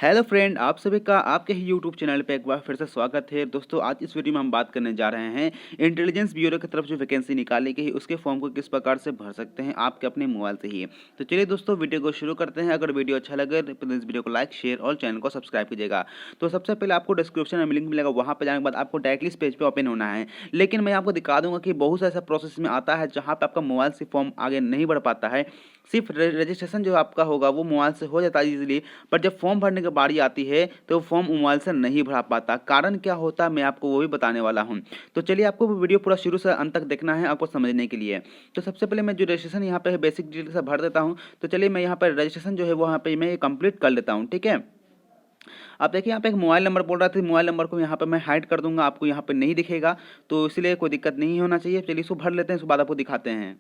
Hello friend, आप सभी का आपके ही यूट्यूब चैनल पे एक बार फिर से स्वागत है। दोस्तों, आज इस वीडियो में हम बात करने जा रहे हैं इंटेलिजेंस ब्यूरो की तरफ जो वैकेंसी निकाली गई है उसके फॉर्म को किस प्रकार से भर सकते हैं आपके अपने मोबाइल से ही। तो चलिए दोस्तों, वीडियो को शुरू करते हैं। अगर वीडियो अच्छा लगे तो प्लीज़ वीडियो को लाइक, शेयर और चैनल को सब्सक्राइब कीजिएगा। तो सबसे पहले आपको डिस्क्रिप्शन में लिंक मिलेगा, वहाँ पर जाने के बाद आपको डायरेक्टली इस पेज पर ओपन होना है। लेकिन मैं आपको दिखा दूंगा कि बहुत सा ऐसा प्रोसेस में आता है जहाँ पर आपका मोबाइल से फॉर्म आगे नहीं बढ़ पाता है। सिर्फ रजिस्ट्रेशन जो आपका होगा वो मोबाइल से हो जाता है इजीली, पर जब फॉर्म भरने की बारी आती है तो फॉर्म मोबाइल से नहीं भरा पाता। कारण क्या होता है मैं आपको वो भी बताने वाला हूं। तो चलिए, आपको वो वीडियो पूरा शुरू से अंत तक देखना है आपको समझने के लिए। तो सबसे पहले मैं जो रजिस्ट्रेशन यहाँ पे बेसिक डिटेल से भर देता हूँ। तो चलिए, मैं यहाँ पर रजिस्ट्रेशन जो है वो यहाँ पे मैं कंप्लीट कर लेता हूँ। ठीक है, आप देखिए यहाँ पे एक मोबाइल नंबर बोल रहा था, मोबाइल नंबर को यहाँ पे मैं हाइड कर दूंगा, आपको यहाँ पे नहीं दिखेगा, तो इसलिए कोई दिक्कत नहीं होना चाहिए। चलिए इसको भर लेते हैं, उसके बाद आपको दिखाते हैं।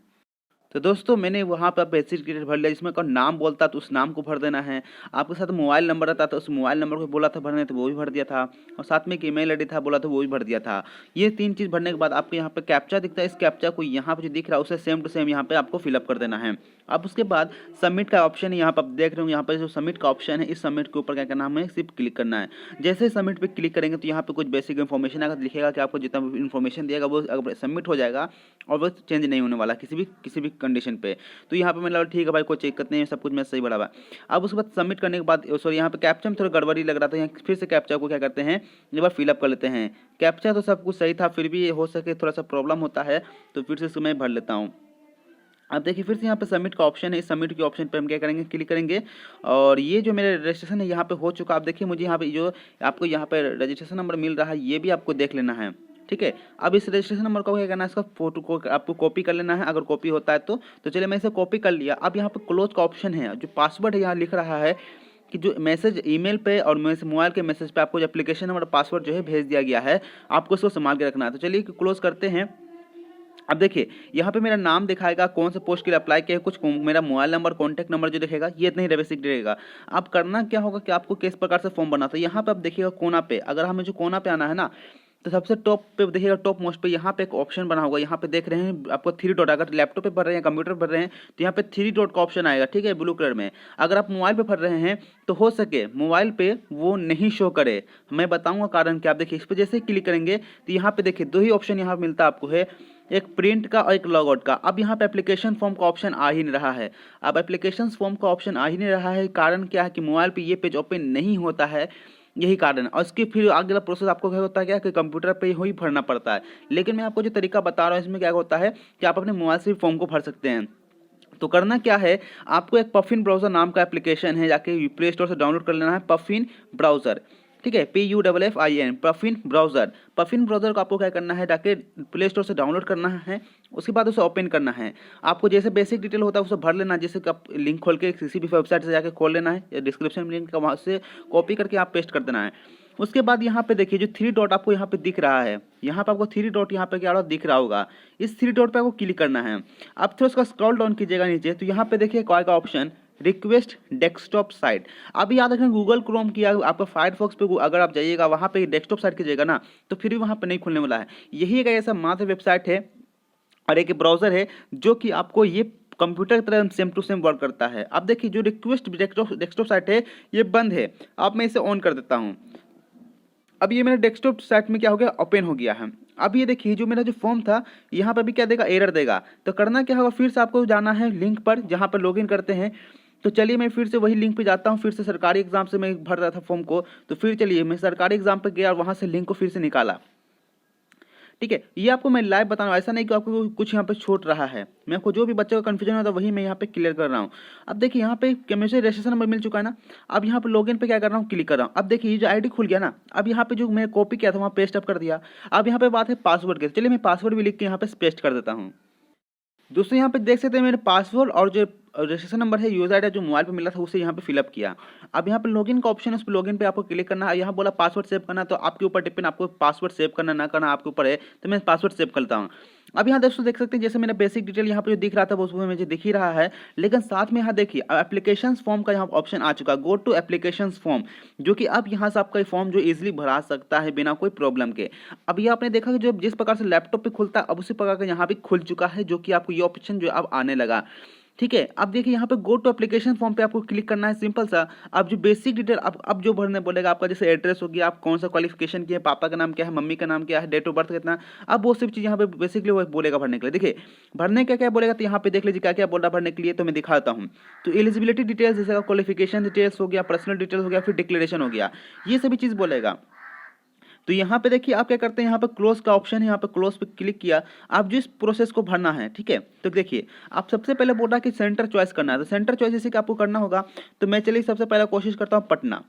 तो दोस्तों, मैंने वहाँ पर बेसिक डिटेल भर लिया। जिसमें कोई नाम बोलता तो उस नाम को भर देना है। आपके साथ मोबाइल नंबर रहता तो उस मोबाइल नंबर को बोला था भरने, तो वो भी भर दिया था। और साथ में एक ईमेल आईडी था बोला तो वो भी भर दिया था। ये तीन चीज़ भरने के बाद आपको यहाँ पे कैप्चा दिखता है। इस कैप्चा को यहाँ पे जो दिख रहा है उसे सेम टू सेम यहाँ पे आपको फिलअप कर देना है। अब उसके बाद सबमिट का ऑप्शन यहाँ पर आप देख रहे हो, यहाँ पर जो सबमिट का ऑप्शन है इस सबमिट के ऊपर क्या करना है, हमें सिर्फ क्लिक करना है। जैसे ही सबमिट पे क्लिक करेंगे तो यहाँ पे कुछ बेसिक इन्फॉर्मेशन आएगा, लिखेगा कि आपको जितना भी इन्फॉर्मेशन दिएगा वो अगर सबमिट हो जाएगा और वो चेंज नहीं होने वाला किसी भी कंडीशन पे। तो यहाँ पे मैंने ठीक है भाई, कोई दिक्कत नहीं है, सब कुछ मैं सही बढ़ा हुआ। अब उसके बाद सबमिट करने के बाद सॉरी, यहाँ पे कैप्चा में थोड़ा गड़बड़ी लग रहा था। यहाँ फिर से कैप्चा को क्या करते हैं, एक बार फिलअप कर लेते हैं। कैप्चा तो सब कुछ सही था, फिर भी हो सके थोड़ा सा प्रॉब्लम होता है, तो फिर से इसको मैं भर लेता हूँ। अब देखिए फिर से यहाँ पे सबमिट का ऑप्शन है। इस सबमिट के ऑप्शन पे हम क्या करेंगे, क्लिक करेंगे। और ये जो मेरे रजिस्ट्रेशन है यहाँ पे हो चुका। आप देखिए मुझे यहाँ पे जो आपको यहाँ पे रजिस्ट्रेशन नंबर मिल रहा है ये भी आपको देख लेना है। ठीक है, अब इस रजिस्ट्रेशन नंबर को क्या करना है, इसका फोटो को आपको कॉपी कर लेना है, अगर कॉपी होता है तो चलिए मैं इसे कॉपी कर लिया। अब यहाँ पे क्लोज का ऑप्शन है, जो पासवर्ड है यहाँ लिख रहा है कि जो मैसेज ईमेल पे और मोबाइल के मैसेज पे आपको जो एप्लीकेशन नंबर पासवर्ड जो है भेज दिया गया है, आपको इसको संभाल के रखना है। तो चलिए क्लोज करते हैं। अब देखिए यहाँ पे मेरा नाम दिखाएगा, कौन से पोस्ट के लिए अप्लाई किया है, कुछ मेरा मोबाइल नंबर, कॉन्टैक्ट नंबर जो दिखेगा, ये इतना ही बेसिक रहेगा। अब करना क्या होगा कि आपको किस प्रकार से फॉर्म बनाता है, यहाँ पे आप देखिएगा कोना पे, अगर हमें जो कोना पे आना है ना, तो सबसे टॉप पे देखिएगा, टॉप मोस्ट पे यहाँ पे एक ऑप्शन बना होगा। यहाँ पे देख रहे हैं आपको थ्री डॉट, अगर लैपटॉप पे भर रहे हैं, कंप्यूटर पर भर रहे हैं तो यहाँ पे थ्री डॉट का ऑप्शन आएगा। ठीक है, ब्लू कलर में। अगर आप मोबाइल पे भर रहे हैं तो हो सके मोबाइल पे वो नहीं शो करे, मैं बताऊंगा कारण क्या। आप देखिए इस पर जैसे क्लिक करेंगे तो यहाँ पे देखिए दो ही ऑप्शन यहाँ मिलता है आपको, है एक प्रिंट का और एक लॉग आउट का। अब यहाँ पे एप्लीकेशन फॉर्म का ऑप्शन आ ही नहीं रहा है। अब एप्लीकेशन फॉर्म का ऑप्शन आ ही नहीं रहा है, कारण क्या है कि मोबाइल पे ये पेज ओपन नहीं होता है, यही कारण है। और इसके फिर अगला प्रोसेस आपको क्या होता है, क्या कि कंप्यूटर पे ही भरना पड़ता है। लेकिन मैं आपको जो तरीका बता रहा हूँ इसमें क्या होता है कि आप अपने मोबाइल से भी फॉर्म को भर सकते हैं। तो करना क्या है, आपको एक पफिन ब्राउजर नाम का एप्लीकेशन है, जाके प्ले स्टोर से डाउनलोड कर लेना है, पफिन ब्राउजर। ठीक है, PUFFIN, puffin browser. Puffin browser को आपको क्या करना है, जाके प्ले स्टोर से डाउनलोड करना है, उसके बाद उसे ओपन करना है। आपको जैसे बेसिक डिटेल होता है उसे भर लेना, जैसे कि आप लिंक खोल के किसी भी वेबसाइट से जाके खोल लेना है, या डिस्क्रिप्शन में लिंक का वहाँ से कॉपी करके आप पेस्ट कर देना है। उसके बाद यहाँ पे देखिए जो थ्री डॉट आपको यहाँ पे दिख रहा है, यहाँ पे आपको थ्री डॉट यहाँ पे क्या रहा दिख रहा होगा, इस थ्री डॉट पे आपको क्लिक करना है। अब थोड़ा उसका स्क्रॉल डाउन कीजिएगा नीचे, तो यहाँ पे देखिए क्या का ऑप्शन, रिक्वेस्ट डेस्कटॉप साइट। अभी याद रखें गूगल क्रोम किया आपका फायरफॉक्स पे अगर आप जाइएगा वहाँ पे डेस्कटॉप साइट कीजिएगा ना, तो फिर भी वहाँ पे नहीं खुलने वाला है। यही एक ऐसा मात्र वेबसाइट है और एक ब्राउजर है जो कि आपको ये कंप्यूटर की तरह सेम टू सेम वर्क करता है। अब देखिए जो रिक्वेस्ट डेस्कटॉप साइट है ये बंद है। अब मैं इसे ऑन कर देता हूँ। अब ये मेरे डेस्कटॉप साइट में क्या हो गया, ओपन हो गया है। अब ये देखिए जो मेरा जो फॉर्म था यहाँ पर भी क्या देगा, एरर देगा। तो करना क्या होगा, फिर से आपको जाना है लिंक पर जहाँ पर लॉगिन करते हैं। तो चलिए मैं फिर से वही लिंक पे जाता हूँ। फिर से सरकारी एग्जाम से मैं भर रहा था फॉर्म को, तो फिर चलिए मैं सरकारी एग्जाम पे गया और वहाँ से लिंक को फिर से निकाला। ठीक है, ये आपको मैं लाइव बता रहा हूँ, ऐसा नहीं कि आपको कुछ यहाँ पे छूट रहा है। मैं आपको जो भी बच्चे का कन्फ्यूजन होता है वही मैं यहाँ पे क्लियर कर रहा हूँ। अब देखिए यहाँ पे मुझे रजिस्ट्रेशन नंबर मिल चुका है ना। अब यहाँ पे लॉगिन पे क्या कर रहा हूँ, क्लिक कर रहा हूँ। अब देखिए ये जो आईडी खुल गया ना, अब यहाँ पे जो मैं कॉपी किया था वहाँ पेस्ट अप कर दिया। अब यहाँ पे बात है पासवर्ड की, चलिए मैं पासवर्ड भी लिख के यहाँ पे पेस्ट कर देता हूँ। दोस्तों यहाँ पे देख सकते हैं मेरे पासवर्ड और जो रजिस्ट्रेशन नंबर है, यूजर आईडी जो मोबाइल पे मिला था उसे यहाँ पे फिलअप किया। अब यहाँ पे लॉगिन का ऑप्शन है, उस पर लॉगिन पे आपको क्लिक करना है। यहाँ बोला पासवर्ड सेव करना, तो आपके ऊपर डिपेंड, आपको पासवर्ड सेव करना ना करना आपके ऊपर है। तो मैं पासवर्ड सेव करता हूँ। अब यहाँ दोस्तों देख सकते हैं जैसे मेरा बेसिक डिटेल यहाँ पे जो दिख रहा था वो उसमें मुझे दिख ही रहा है, लेकिन साथ में यहाँ देखिए एप्लीकेशन फॉर्म का यहाँ ऑप्शन आ चुका है, गो टू एप्लीकेशन फॉर्म, जो कि अब यहाँ से आपका फॉर्म जो इजिली भरा सकता है बिना कोई प्रॉब्लम के। अब ये आपने देखा कि जो जिस प्रकार से लैपटॉप पे खुलता है अब उसी प्रकार का यहाँ पे खुल चुका है, जो कि आपको ये ऑप्शन जो अब आने लगा। ठीक है। अब देखिए यहाँ पे गो टू एप्लीकेशन फॉर्म पे आपको क्लिक करना है, सिंपल सा। अब जो बेसिक डिटेल अब जो भरने बोलेगा आपका, जैसे एड्रेस हो गया, आप कौन सा क्वालिफिकेशन किया है, पापा का नाम क्या है, मम्मी का नाम क्या है, डेट ऑफ बर्थ कितना। अब वो सब चीज़ यहाँ पे बेसिकली वो बोलेगा भरने के लिए। देखिए भरने क्या क्या बोलेगा, तो यहाँ पे देख लीजिए क्या क्या बोल रहा है भरने के लिए, तो मैं दिखाता हूँ। तो एलिजिबिलिटी डिटेल्स जैसे क्वालिफिकेशन डिटेल्स हो गया, पर्सनल डिटेल्स हो गया, फिर डिक्लेरेशन हो गया, ये सभी चीज़ बोलेगा। तो यहाँ पे देखिए आप क्या करते हैं, यहाँ पे क्लोज का ऑप्शन है, यहाँ पे क्लोज पे क्लिक किया। आप जिस प्रोसेस को भरना है, ठीक है, तो देखिए आप सबसे पहले बोल रहा है कि सेंटर चॉइस करना है। तो सेंटर चॉइस जैसे कि आपको करना होगा, तो मैं चलिए सबसे पहले कोशिश करता हूँ पटना,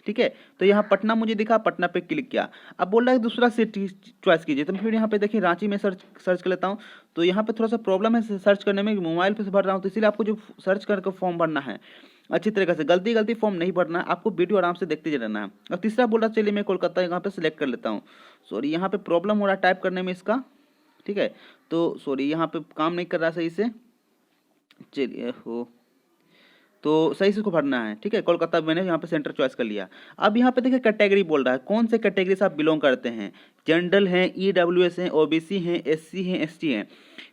ठीक है। तो यहाँ पटना मुझे दिखा, पटना पे क्लिक किया। अब बोल रहा है दूसरा सिटी चॉइस कीजिए, तो फिर यहाँ पे देखिए रांची में सर्च कर लेता हूँ। तो यहाँ पे थोड़ा सा प्रॉब्लम है सर्च करने में, मोबाइल पे से भर रहा हूँ, तो इसीलिए आपको जो सर्च करके फॉर्म भरना है अच्छी तरीके से, गलती फॉर्म नहीं भरना है, आपको वीडियो आराम से देखते रहना है। और तीसरा बोल रहा चलिए मैं कोलकाता यहाँ पे सिलेक्ट कर लेता हूँ। सॉरी यहाँ पे प्रॉब्लम हो रहा है टाइप करने में इसका, ठीक है। तो सॉरी यहाँ पे काम नहीं कर रहा सही से, चलिए हो तो सही से इसको भरना है, ठीक है। कोलकाता मैंने यहाँ पे सेंटर चॉइस कर लिया। अब यहाँ पे देखिए कैटेगरी बोल रहा है, कौन से कैटेगरी से आप बिलोंग करते हैं। जनरल हैं, ईडब्ल्यूएस हैं, ओबीसी हैं, एससी हैं, एसटी हैं,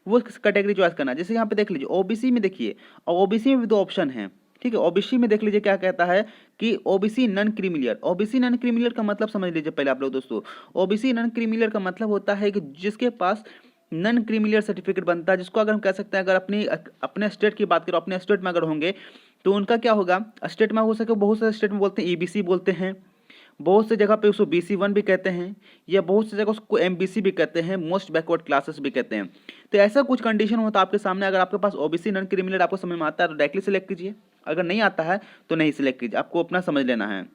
वो कैटेगरी चॉइस करना है। जैसे यहाँ पे देख लीजिए ओबीसी में, देखिए और ओबीसी में भी 2 ऑप्शन हैं, ठीक है। ओबीसी में देख लीजिए क्या कहता है कि OBC non creamy layer. OBC non creamy layer का मतलब समझ लीजिए पहले आप लोग दोस्तों। ओबीसी नॉन क्रीमिलियर का मतलब होता है कि जिसके पास नॉन क्रीमिलियर सर्टिफिकेट बनता है, जिसको अगर हम कह सकते हैं, अगर अपने स्टेट की बात करें, अपने स्टेट में अगर होंगे तो उनका क्या होगा, स्टेट में हो सके, बहुत सारे स्टेट में बोलते हैं ईबीसी बोलते हैं, बहुत से जगह पे उसको BC1 भी कहते हैं, या बहुत सी जगह उसको MBC भी कहते हैं, मोस्ट बैकवर्ड क्लासेस भी कहते हैं। तो ऐसा कुछ कंडीशन होता है आपके सामने, अगर आपके पास ओबीसी नॉन क्रिमिनल आपको समझ में आता है तो डायरेक्टली सिलेक्ट कीजिए, अगर नहीं आता है तो नहीं सिलेक्ट कीजिए, आपको अपना समझ लेना है।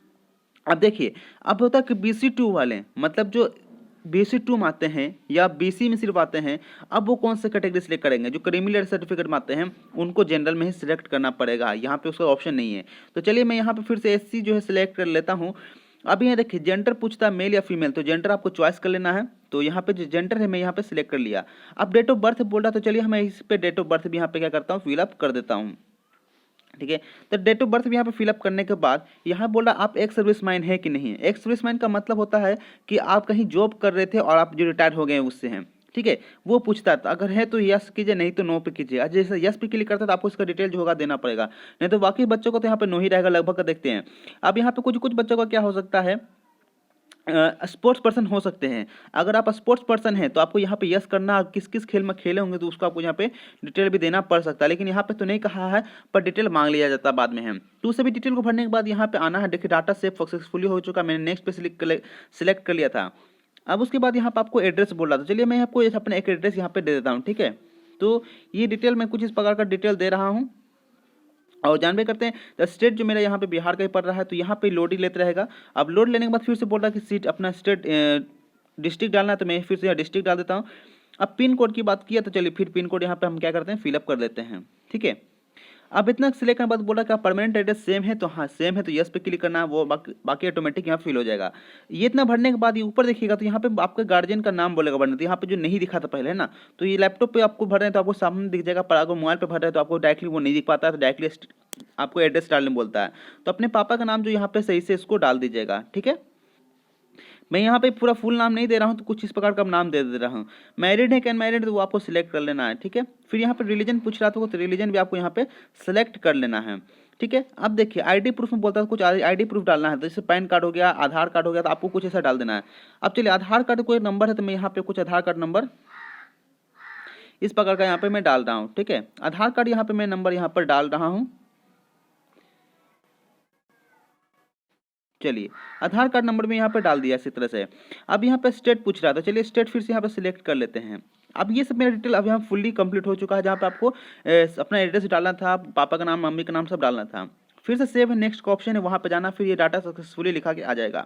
अब देखिए अब होता है कि BC2 वाले, मतलब जो BC2 में आते हैं या BC में सिर्फ आते हैं, अब वो कौन से कैटेगरी सिलेक्ट करेंगे, जो क्रिमिनल सर्टिफिकेट में आते हैं उनको जनरल में ही सिलेक्ट करना पड़ेगा, यहाँ पे उसका ऑप्शन नहीं है। तो चलिए मैं यहाँ पे फिर से SC जो है सिलेक्ट कर लेता हूँ। अब यहाँ देखिए जेंडर पूछता है मेल या फीमेल, तो जेंडर आपको चॉइस कर लेना है। तो यहाँ पे जो जेंडर है मैं यहाँ पे सिलेक्ट कर लिया। अब डेट ऑफ बर्थ बोल रहा, तो चलिए मैं इस पे डेट ऑफ बर्थ भी यहाँ पे क्या करता हूँ, फिलअप कर देता हूँ, ठीक है। तो डेट ऑफ बर्थ भी यहाँ पे फिलअप करने के बाद यहाँ बोला आप एक सर्विसमैन है कि नहीं है। एक सर्विसमैन का मतलब होता है कि आप कहीं जॉब कर रहे थे और आप जो रिटायर हो गए हैं उससे हैं, ठीक है। वो पूछता है, तो अगर है तो यस कीजिए, नहीं तो नो पे कीजिए। जैसे यस पे क्लिक करता है तो आपको इसका डिटेल जो होगा देना पड़ेगा, नहीं तो बाकी बच्चों को तो यहाँ पे नो ही रहेगा लगभग। देखते हैं अब यहाँ पे कुछ कुछ बच्चों का क्या हो सकता है, स्पोर्ट्स पर्सन हो सकते हैं। अगर आप स्पोर्ट्स पर्सन हैं तो आपको यहाँ पे यस करना, किस किस खेल में खेले होंगे तो उसको आपको यहाँ पे डिटेल भी देना पड़ सकता है, लेकिन यहाँ पे तो नहीं कहा है, पर डिटेल मांग लिया जाता है बाद में है। तो उस सभी डिटेल को भरने के बाद यहाँ पे आना है। देखिए डाटा सेव सक्सेसफुली हो चुका, मैंने नेक्स्ट पे सिलेक्ट कर लिया था। अब उसके बाद यहाँ पे आपको एड्रेस बोल रहा था, चलिए मैं आपको अपना एक एड्रेस यहाँ पे दे देता हूँ, ठीक है। तो ये डिटेल मैं कुछ इस प्रकार का डिटेल दे रहा हूँ। और जानबे करते हैं तो स्टेट जो मेरा यहाँ पे बिहार का ही पड़ रहा है, तो यहाँ पे लोड ही लेते रहेगा। अब लोड लेने के बाद फिर से बोल रहा है कि सीट अपना स्टेट डिस्ट्रिक्ट डालना है, तो मैं फिर से यहाँ डिस्ट्रिक्ट डाल देता हूँ। अब पिन कोड की बात किया तो चलिए फिर पिन कोड यहाँ पे हम क्या करते हैं, फिलअप कर देते हैं, ठीक है। अब इतना सिलेक्ट करने के बाद बोला कि परमानेंट एड्रेस सेम है, तो हाँ सेम है, तो यस पे क्लिक करना है, वो बाकी ऑटोमेटिक यहाँ फिल हो जाएगा। ये इतना भरने के बाद ये ऊपर देखिएगा तो यहाँ पे आपके गार्जियन का नाम बोलेगा भरना, तो यहाँ पे जो नहीं दिखा था पहले है ना, तो ये लैपटॉप पे आपको भर रहे हैं तो आपको सामने दिख जाएगा, पर अगर मोबाइल पे भर रहे हैं तो आपको डायरेक्टली वो नहीं दिख पाता है, तो डायरेक्टली आपको एड्रेस डालने बोलता है। तो अपने पापा का नाम जो यहाँ पे सही से इसको डाल दीजिएगा, ठीक है। मैं यहाँ पे पूरा फुल नाम नहीं दे रहा हूँ, तो कुछ इस प्रकार का नाम दे रहा हूँ। मैरिड है क्या अनमैरिड, तो वो आपको सिलेक्ट कर लेना है, ठीक है। फिर यहाँ पे रिलीजन पूछ रहा था, तो रिलीजन भी आपको यहाँ पे सिलेक्ट कर लेना है, ठीक है। अब देखिए आईडी प्रूफ में बोलता है, कुछ आईडी प्रूफ डालना है, तो जैसे पैन कार्ड हो गया, आधार कार्ड हो गया, तो आपको कुछ ऐसा डाल देना है। अब चलिए आधार कार्ड कोई नंबर है, तो मैं यहाँ पे कुछ आधार कार्ड नंबर इस प्रकार का यहाँ पे मैं डाल रहा हूँ, ठीक है। आधार कार्ड यहाँ पे मैं नंबर यहाँ पर डाल रहा हूँ। चलिए आधार कार्ड नंबर में यहाँ पे डाल दिया इसी तरह से। अब यहाँ पे स्टेट पूछ रहा था, चलिए स्टेट फिर से यहाँ पे सिलेक्ट कर लेते हैं। अब ये सब मेरा डिटेल अब यहाँ फुल्ली कंप्लीट हो चुका है, जहाँ पे आपको अपना एड्रेस डालना था, पापा का नाम मम्मी का नाम सब डालना था। फिर से सेव नेक्स्ट का ऑप्शन है, वहाँ पे जाना, फिर ये डाटा सक्सेसफुली लिखा के आ जाएगा।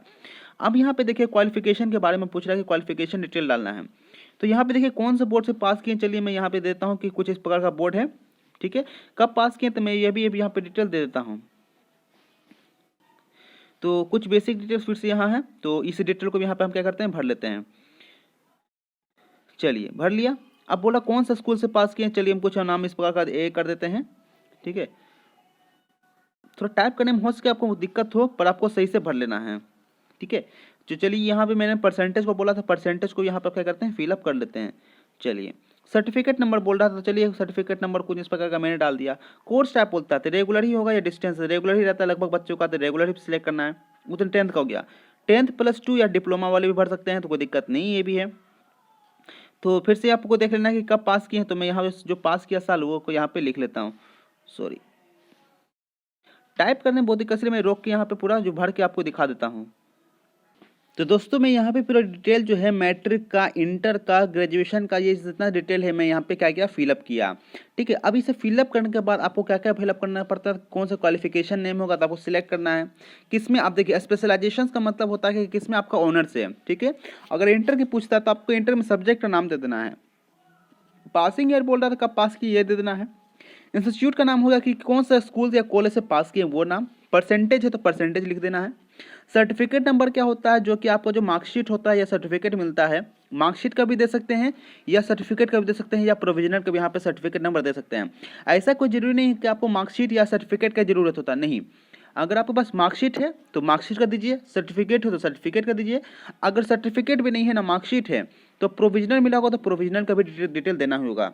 अब यहाँ पे देखिए क्वालिफिकेशन के बारे में पूछ रहा है कि क्वालिफिकेशन डिटेल डालना है। तो यहाँ पे देखिए कौन से बोर्ड से पास किए, चलिए मैं यहाँ पे देता हूँ कि कुछ इस प्रकार का बोर्ड है, ठीक है। कब पास किए, तो मैं ये भी यहाँ पे डिटेल दे देता हूँ। तो कुछ बेसिक डिटेल्स फिर से यहाँ है, तो इस डिटेल को भी यहाँ पे हम क्या करते हैं, भर लेते हैं। चलिए भर लिया। अब बोला कौन सा स्कूल से पास किए, चलिए हम कुछ नाम इस प्रकार का ए कर देते हैं, ठीक है। थोड़ा टाइप करने में हो सके आपको दिक्कत हो, पर आपको सही से भर लेना है, ठीक है। तो चलिए यहाँ पे मैंने परसेंटेज को बोला था, परसेंटेज को यहाँ पर क्या करते हैं, फिलअप कर लेते हैं। चलिए सर्टिफिकेट नंबर बोल रहा था, तो चलिए सर्टिफिकेट नंबर कुछ इस प्रकार का मैंने डाल दिया। कोर्स टाइप बोलता है तो रेगुलर ही होगा या डिस्टेंस, रेगुलर ही रहता है लगभग बच्चों का, तो रेगुलर ही सिलेक्ट करना है। उतना 10th का हो गया। 10th +2 या डिप्लोमा वाले भी भर सकते हैं, तो कोई दिक्कत नहीं, ये भी है। तो फिर से आपको देख लेना है कि कब पास किए हैं, तो मैं यहाँ पे जो पास किया साल वो को यहाँ पे लिख लेता हूँ। सॉरी, टाइप करने में बहुत दिक्कत, इसलिए मैं रोक के यहाँ पे पूरा जो भर के आपको दिखा देता हूँ। तो दोस्तों मैं यहाँ पे पूरा डिटेल जो है मैट्रिक का, इंटर का, ग्रेजुएशन का, ये जितना डिटेल है मैं यहाँ पे क्या किया, फिलअप किया। ठीक है, अब इसे फिलअप करने के बाद आपको क्या क्या फिलअप करना पड़ता है, कौन सा क्वालिफिकेशन नेम होगा तो आपको सिलेक्ट करना है। किसमें आप देखिए स्पेशलाइजेशन का मतलब होता है कि किसमें आपका ऑनर्स है। ठीक है, अगर इंटर की पूछता है तो आपको इंटर में सब्जेक्ट का नाम दे देना है। पासिंग ईयर बोल रहा था कब पास किए ये दे देना है। इंस्टीट्यूट का नाम होगा कि कौन सा स्कूल या कॉलेज से पास किए वो नाम। परसेंटेज है तो परसेंटेज लिख देना है। सर्टिफिकेट नंबर क्या होता है, जो कि आपको जो मार्कशीट होता है या सर्टिफिकेट मिलता है, मार्कशीट का भी दे सकते हैं या सर्टिफिकेट का भी दे सकते हैं या प्रोविजनल का भी यहाँ पे सर्टिफिकेट नंबर दे सकते हैं। ऐसा कोई जरूरी नहीं है कि आपको मार्कशीट या सर्टिफिकेट का जरूरत होता नहीं। अगर आपके पास मार्कशीट है तो मार्कशीट का दीजिए, सर्टिफिकेट हो तो सर्टिफिकेट का दीजिए। अगर सर्टिफिकेट भी नहीं है ना मार्कशीट है तो प्रोविजनल मिला होगा तो प्रोविजनल का भी डिटेल देना होगा।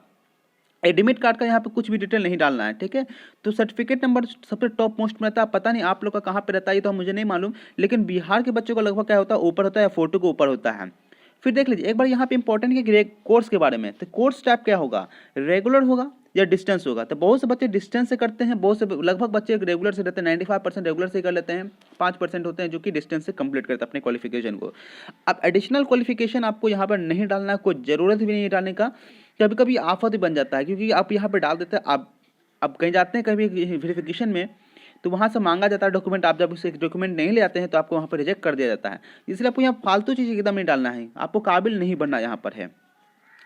एडमिट कार्ड का यहाँ पे कुछ भी डिटेल नहीं डालना है। ठीक है, तो सर्टिफिकेट नंबर सबसे टॉप मोस्ट में रहता है। पता नहीं आप लोग का कहाँ पे रहता है, ये तो मुझे नहीं मालूम, लेकिन बिहार के बच्चों का लगभग क्या होता है, ऊपर होता है या फोटो के ऊपर होता है। फिर देख लीजिए एक बार यहाँ पे इंपॉर्टेंट है कि कोर्स के बारे में, तो कोर्स टाइप क्या होगा, रेगुलर होगा या डिस्टेंस होगा। तो बहुत से बच्चे डिस्टेंस से करते हैं, बहुत से लगभग बच्चे रेगुलर से रहते हैं, 95% रेगुलर से कर लेते हैं, 5% होते हैं जो कि डिस्टेंस से कंप्लीट करते हैं अपने क्वालिफिकेशन को। अब एडिशनल क्वालिफिकेशन आपको यहाँ पर नहीं डालना, कोई ज़रूरत भी नहीं डालने का। कभी कभी आफत ही बन जाता है, क्योंकि आप यहाँ पर डाल देते हैं, आप कहीं जाते हैं कभी वेरिफिकेशन में तो वहाँ से मांगा जाता है डॉक्यूमेंट, आप जब उसे डॉक्यूमेंट नहीं ले आते हैं तो आपको वहाँ पर रिजेक्ट कर दिया जाता है। इसलिए आपको यहाँ फालतू चीज़ एकदम नहीं डालना है, आपको काबिल नहीं बनना यहाँ पर है।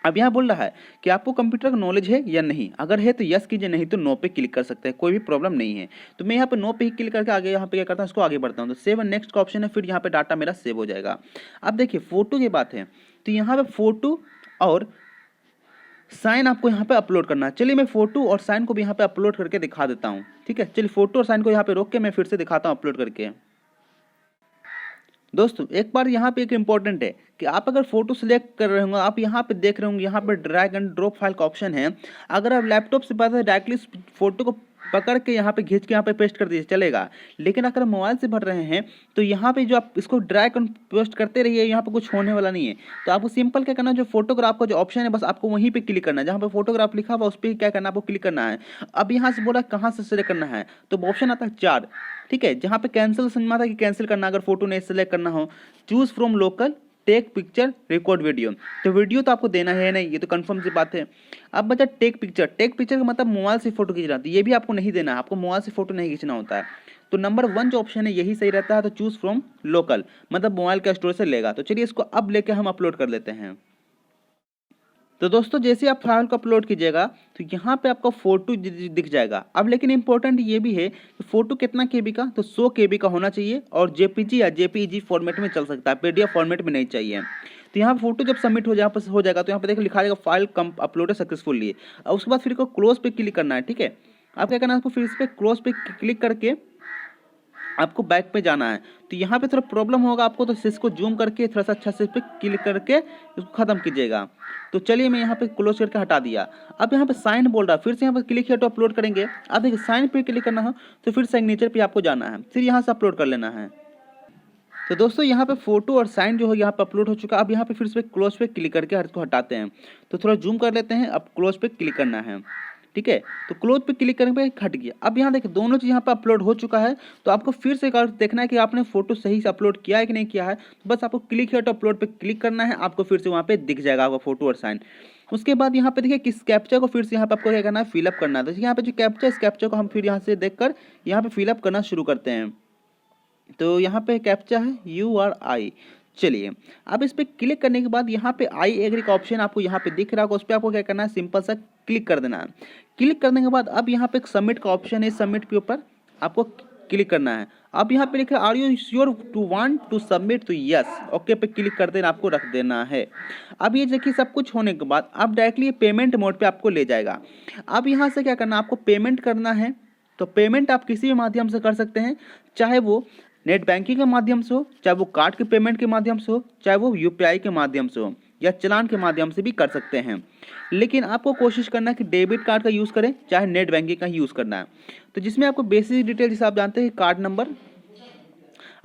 अब यहाँ बोल रहा है कि आपको कंप्यूटर का नॉलेज है या नहीं, अगर है तो यस कीजिए, नहीं तो नो पे क्लिक कर सकते हैं, कोई भी प्रॉब्लम नहीं है। तो मैं यहाँ पे नो पे ही क्लिक करके आगे यहाँ पे क्या करता हूँ, इसको आगे बढ़ता हूँ। तो सेव एंड नेक्स्ट का ऑप्शन है, फिर यहाँ पे डाटा मेरा सेव हो जाएगा। अब देखिए फोटो की बात है, तो यहाँ पे फोटो और साइन आपको यहाँ पे अपलोड करना है। चलिए मैं फोटो और साइन को भी यहाँ पे अपलोड करके दिखा देता हूँ। ठीक है, चलिए फोटो और साइन को यहाँ पे रोक के मैं फिर से दिखाता हूँ अपलोड करके। दोस्तों एक बार यहाँ पे एक इंपॉर्टेंट है कि आप अगर फोटो सिलेक्ट कर रहे होंगे, आप यहाँ पे देख रहे होंगे यहाँ पे ड्रैग एंड ड्रॉप फाइल का ऑप्शन है। अगर आप लैपटॉप से बात है डायरेक्टली फोटो को पकड़ के यहाँ पे खींच के यहाँ पे पेस्ट कर दीजिए चलेगा, लेकिन अगर मोबाइल से भर रहे हैं तो यहाँ पे जो आप इसको ड्रैग एंड पेस्ट करते रहिए, यहाँ पे कुछ होने वाला नहीं है। तो आपको सिंपल क्या करना है, जो फोटोग्राफ का जो ऑप्शन है बस आपको वहीं पे क्लिक करना है, जहाँ पे फोटोग्राफ लिखा हुआ उस पर क्या करना है, आपको क्लिक करना है। अब यहाँ से बोला कहाँ से सिलेक्ट करना है, तो ऑप्शन आता है 4। ठीक है, जहाँ पे कैंसिल समझ में आता है कि कैंसिल करना, अगर फोटो नहीं सिलेक्ट करना हो, choose from local, take picture, record video. तो वीडियो तो आपको देना है नहीं, ये तो कंफर्म सी बात है। अब बचा टेक पिक्चर, टेक पिक्चर का मतलब मोबाइल से फोटो खींचना, तो ये भी आपको नहीं देना है, आपको मोबाइल से फोटो नहीं खींचना होता है। तो नंबर 1 जो ऑप्शन है यही सही रहता है, तो चूज फ्रॉम लोकल मतलब मोबाइल का स्टोरेज से लेगा। तो चलिए इसको अब लेके हम अपलोड कर लेते हैं। तो दोस्तों जैसे आप फाइल को अपलोड कीजिएगा तो यहाँ पे आपका फोटो दिख जाएगा। अब लेकिन इंपॉर्टेंट ये भी है कि फोटो कितना केबी का, तो 100 केबी का होना चाहिए और जेपीजी या जेपीईजी फॉर्मेट में चल सकता है, पीडीएफ फॉर्मेट में नहीं चाहिए। तो यहाँ फोटो जब सबमिट हो जाएगा तो यहाँ पे देखो लिखा जाएगा फाइल कम अपलोड सक्सेसफुली। और उसके बाद फिर को क्लोज पे क्लिक करना है। ठीक है, आप क्या करना है, आपको फिर इस पर क्लोज पे क्लिक करके आपको बैक पे जाना है। तो यहाँ पे थोड़ा प्रॉब्लम होगा आपको, तो इसको जूम करके थोड़ा सा अच्छा से इस पर क्लिक करके इसको खत्म कीजिएगा। तो चलिए मैं यहाँ पे क्लोज करके हटा दिया। अब यहाँ पे साइन बोल रहा है, फिर से यहाँ पे क्लिक किया तो अपलोड करेंगे। अब देखिए साइन पे क्लिक करना हो तो फिर सिग्नेचर पे आपको जाना है, फिर यहाँ से अपलोड कर लेना है। तो दोस्तों यहाँ पे फोटो और साइन जो है यहाँ पे अपलोड हो चुका। अब यहाँ पे फिर से क्लोज पे क्लिक करके इसको हटाते हैं। तो थोड़ा जूम कर लेते हैं, अब क्लोज पे क्लिक करना है। ठीक है, तो क्लोज पे क्लिक करने पे हट गया। अब यहाँ देखिए दोनों चीज़ यहाँ पे अपलोड हो चुका है। तो आपको फिर से देखना है कि आपने फोटो सही से अपलोड किया है कि नहीं किया है। तो बस आपको क्लिक हियर टू अपलोड पे क्लिक करना है, आपको फिर से वहाँ पे दिख जाएगा आपका फोटो और साइन। उसके बाद यहाँ पे देखिए किस कैप्चा को फिर से यहाँ पे आपको क्या करना है, फिलअप करना है। तो यहाँ पे जो कैप्चा इस कैप्चा को हम फिर यहाँ से देखकर यहाँ पे फिलअप करना शुरू करते हैं। तो यहाँ पे कैप्चा है URI। चलिए अब इस पर क्लिक करने के बाद यहाँ पे आई एग्री का ऑप्शन आपको यहाँ पे दिख रहा होगा, उस पर आपको क्या करना है, सिंपल सा क्लिक कर देना है। क्लिक करने के बाद अब यहाँ पे एक सबमिट का ऑप्शन है, सबमिट के ऊपर आपको क्लिक करना है। अब यहाँ पे लिखा है are you sure to want to submit, तो यस ओके पे क्लिक कर देना, आपको रख देना है। अब ये देखिए सब कुछ होने के बाद अब डायरेक्टली पेमेंट मोड पे आपको ले जाएगा। अब यहाँ से क्या करना, आपको पेमेंट करना है। तो पेमेंट आप किसी भी माध्यम से कर सकते हैं, चाहे वो नेट बैंकिंग के माध्यम से हो, चाहे वो कार्ड के पेमेंट के माध्यम से हो, चाहे वो UPI के माध्यम से हो। या चालान के माध्यम से भी कर सकते हैं। लेकिन आपको कोशिश करना है कि डेबिट कार्ड का यूज़ करें, चाहे नेट बैंकिंग का यूज़ करना है। तो जिसमें आपको बेसिक डिटेल जैसे आप जानते हैं, कार्ड नंबर,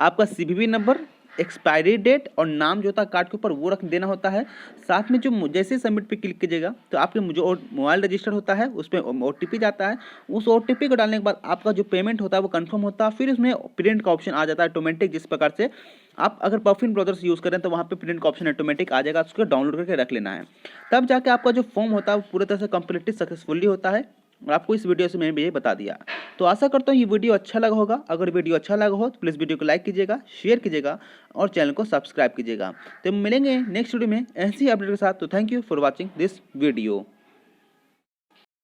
आपका सीवीवी नंबर, एक्सपायरी डेट और नाम जो होता है कार्ड के ऊपर वो रख देना होता है। साथ में जो जैसे सबमिट पे क्लिक कीजिएगा तो आपके जो मोबाइल रजिस्टर होता है उसमें ओटीपी जाता है। उस ओटीपी को डालने के बाद आपका जो पेमेंट होता है वो कंफर्म होता है। फिर उसमें प्रिंट का ऑप्शन आ जाता है ऑटोमेटिक, जिस प्रकार से आप अगर परफ्यूम ब्राउज़र यूज़ करें तो वहाँ पे प्रिंट का ऑप्शन ऑटोमेटिक आ जाएगा, उसको डाउनलोड करके रख लेना है। तब जाके आपका जो फॉर्म होता है वो पूरी तरह से कंप्लीटली सक्सेसफुली होता है। और आपको इस वीडियो से मैंने ये बता दिया। तो आशा करता हूँ ये वीडियो अच्छा लगा होगा। अगर वीडियो अच्छा लगा हो तो प्लीज़ वीडियो को लाइक कीजिएगा, शेयर कीजिएगा और चैनल को सब्सक्राइब कीजिएगा। तो मिलेंगे नेक्स्ट वीडियो में ऐसी अपडेट के साथ। तो thank you for watching this video.